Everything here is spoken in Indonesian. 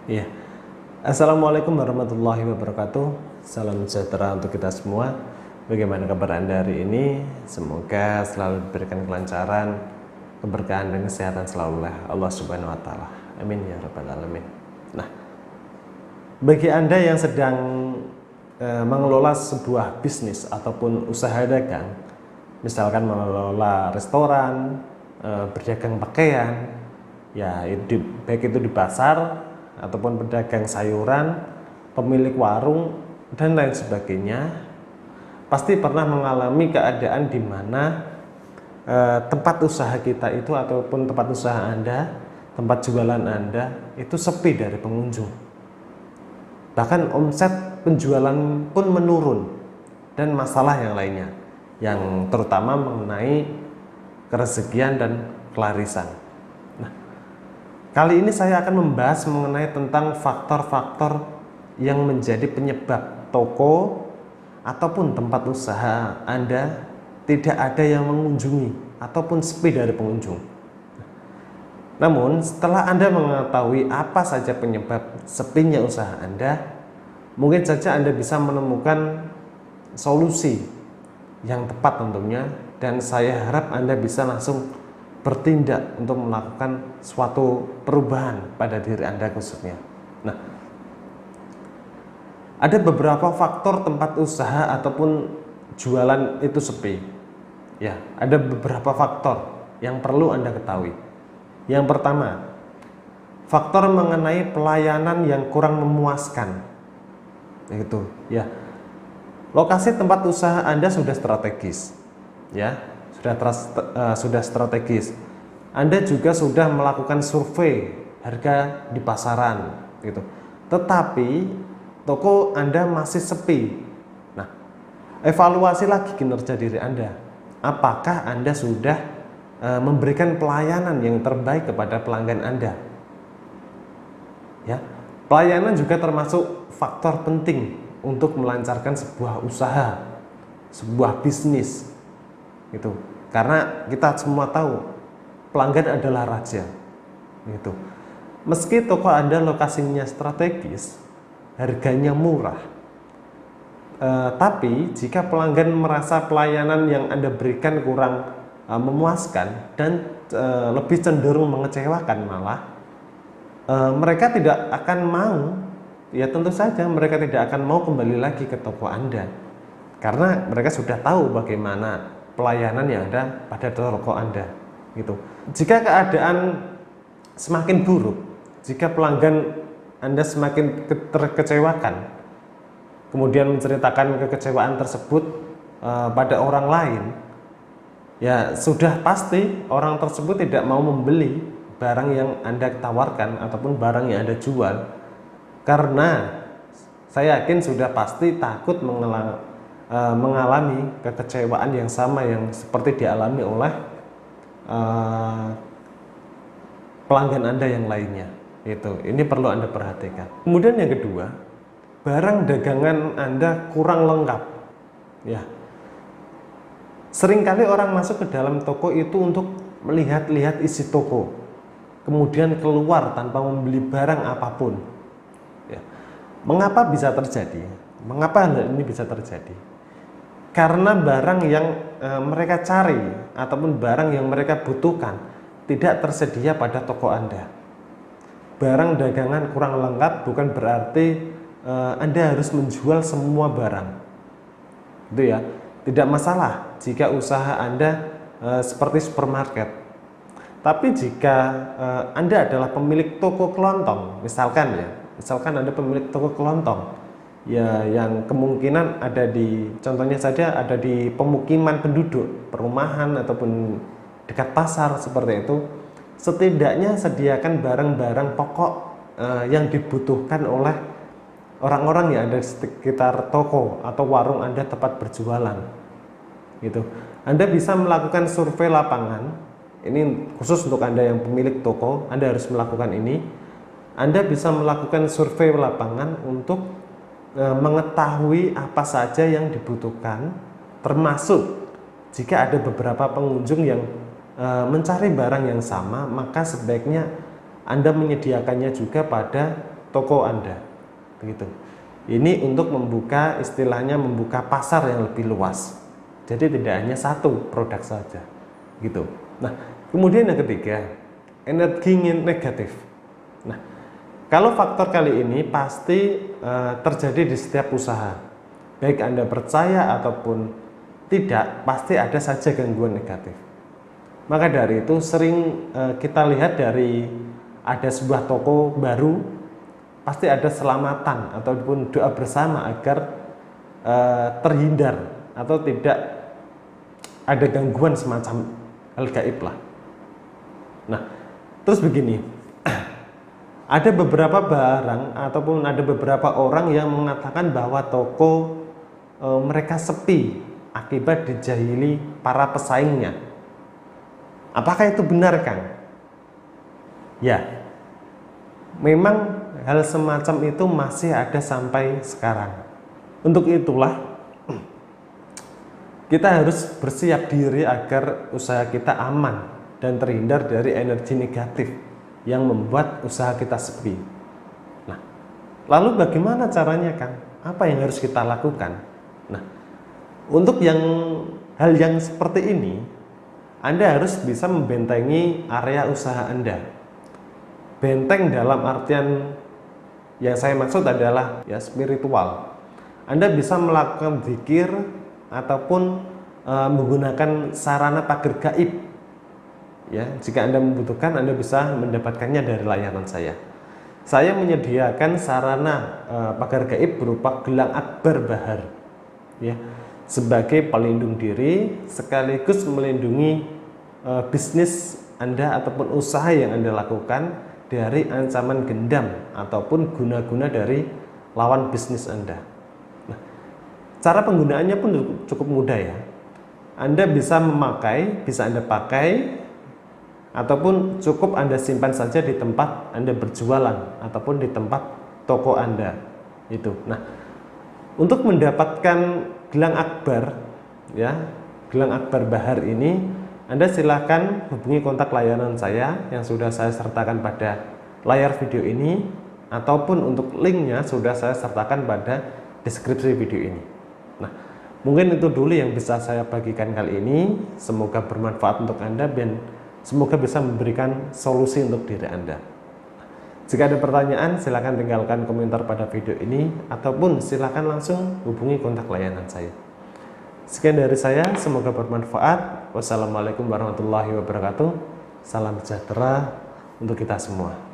Iya. Assalamualaikum warahmatullahi wabarakatuh. Salam sejahtera untuk kita semua. Bagaimana kabar Anda hari ini? Semoga selalu diberikan kelancaran, keberkahan dan kesehatan selalu oleh Allah Subhanahu wa taala. Amin ya rabbal alamin. Nah, bagi Anda yang sedang mengelola sebuah bisnis ataupun usaha dagang, misalkan mengelola restoran, berdagang pakaian, ya baik itu di pasar ataupun pedagang sayuran, pemilik warung dan lain sebagainya, pasti pernah mengalami keadaan di mana tempat usaha kita itu ataupun tempat usaha Anda, tempat jualan Anda itu sepi dari pengunjung. Bahkan omset penjualan pun menurun dan masalah yang lainnya yang terutama mengenai kerezekian dan kelarisan. Nah, kali ini saya akan membahas mengenai tentang faktor-faktor yang menjadi penyebab toko ataupun tempat usaha Anda tidak ada yang mengunjungi ataupun sepi dari pengunjung. Namun, setelah Anda mengetahui apa saja penyebab sepinya usaha Anda, mungkin saja Anda bisa menemukan solusi yang tepat tentunya, dan saya harap Anda bisa langsung bertindak untuk melakukan suatu perubahan pada diri Anda khususnya. Nah, ada beberapa faktor tempat usaha ataupun jualan itu sepi. Ya, ada beberapa faktor yang perlu Anda ketahui. Yang pertama, faktor mengenai pelayanan yang kurang memuaskan. Itu, ya. Lokasi tempat usaha Anda sudah strategis, ya, sudah strategis. Anda juga sudah melakukan survei harga di pasaran, gitu. Tetapi toko Anda masih sepi. Nah, evaluasi lagi kinerja diri Anda. Apakah Anda sudah memberikan pelayanan yang terbaik kepada pelanggan Anda? Ya, pelayanan juga termasuk faktor penting untuk melancarkan sebuah usaha, sebuah bisnis, gitu. Karena kita semua tahu pelanggan adalah raja, gitu. Meski toko Anda lokasinya strategis, harganya murah, tapi jika pelanggan merasa pelayanan yang Anda berikan kurang memuaskan dan lebih cenderung mengecewakan, malah mereka tidak akan mau, ya tentu saja mereka tidak akan mau kembali lagi ke toko Anda karena mereka sudah tahu bagaimana pelayanan yang ada pada toko Anda, gitu. Jika keadaan semakin buruk, jika pelanggan Anda semakin terkecewakan, kemudian menceritakan kekecewaan tersebut pada orang lain, ya sudah pasti orang tersebut tidak mau membeli barang yang Anda tawarkan ataupun barang yang Anda jual, karena saya yakin sudah pasti takut mengalami kekecewaan yang sama yang seperti dialami oleh pelanggan Anda yang lainnya. Ini perlu Anda perhatikan. Kemudian yang kedua, barang dagangan Anda kurang lengkap, ya. Seringkali orang masuk ke dalam toko itu untuk melihat-lihat isi toko, kemudian keluar tanpa membeli barang apapun. Ya. Mengapa bisa terjadi? Mengapa hal ini bisa terjadi? Karena barang yang mereka cari ataupun barang yang mereka butuhkan tidak tersedia pada toko Anda. Barang dagangan kurang lengkap bukan berarti Anda harus menjual semua barang, itu ya. Tidak masalah jika usaha Anda seperti supermarket. Tapi jika Anda adalah pemilik toko kelontong, misalkan Anda pemilik toko kelontong, ya, yang kemungkinan ada di, contohnya saja ada di pemukiman penduduk, perumahan ataupun dekat pasar seperti itu, setidaknya sediakan barang-barang pokok yang dibutuhkan oleh orang-orang yang ada di sekitar toko atau warung Anda tempat berjualan, gitu. Anda bisa melakukan survei lapangan. Ini khusus untuk Anda yang pemilik toko, Anda harus melakukan ini. Anda bisa melakukan survei lapangan untuk mengetahui apa saja yang dibutuhkan, termasuk jika ada beberapa pengunjung yang mencari barang yang sama, maka sebaiknya Anda menyediakannya juga pada toko Anda. Begitu. Ini untuk membuka, istilahnya membuka pasar yang lebih luas. Jadi tidak hanya satu produk saja. Gitu. Nah, kemudian yang ketiga, energi negatif. Nah, kalau faktor kali ini pasti terjadi di setiap usaha. Baik Anda percaya ataupun tidak, pasti ada saja gangguan negatif. Maka dari itu sering kita lihat dari ada sebuah toko baru, pasti ada selamatan ataupun doa bersama agar terhindar atau tidak ada gangguan semacam hal gaib lah. Nah, terus begini, ada beberapa barang ataupun ada beberapa orang yang mengatakan bahwa toko mereka sepi akibat dijahili para pesaingnya. Apakah itu benar, Kang? Ya, memang hal semacam itu masih ada sampai sekarang. Untuk itulah kita harus bersiap diri agar usaha kita aman dan terhindar dari energi negatif yang membuat usaha kita sepi. Nah, lalu bagaimana caranya, Kang? Apa yang harus kita lakukan? Nah, untuk hal yang seperti ini, Anda harus bisa membentengi area usaha Anda. Benteng dalam artian yang saya maksud adalah ya spiritual. Anda bisa melakukan zikir ataupun menggunakan sarana pagar gaib. Ya, jika Anda membutuhkan, Anda bisa mendapatkannya dari layanan saya. Saya menyediakan sarana pagar gaib berupa gelang akbar bahar. Ya, sebagai pelindung diri sekaligus melindungi bisnis Anda ataupun usaha yang Anda lakukan dari ancaman gendam ataupun guna-guna dari lawan bisnis Anda. Nah, cara penggunaannya pun cukup mudah ya. Anda bisa Anda pakai ataupun cukup Anda simpan saja di tempat Anda berjualan ataupun di tempat toko Anda. Itu. Nah, untuk mendapatkan gelang akbar, ya, gelang akbar bahar ini, Anda silakan hubungi kontak layanan saya yang sudah saya sertakan pada layar video ini, ataupun untuk linknya sudah saya sertakan pada deskripsi video ini. Nah, mungkin itu dulu yang bisa saya bagikan kali ini. Semoga bermanfaat untuk Anda dan semoga bisa memberikan solusi untuk diri Anda. Jika ada pertanyaan, silakan tinggalkan komentar pada video ini ataupun silakan langsung hubungi kontak layanan saya. Sekian dari saya, semoga bermanfaat. Wassalamualaikum warahmatullahi wabarakatuh. Salam sejahtera untuk kita semua.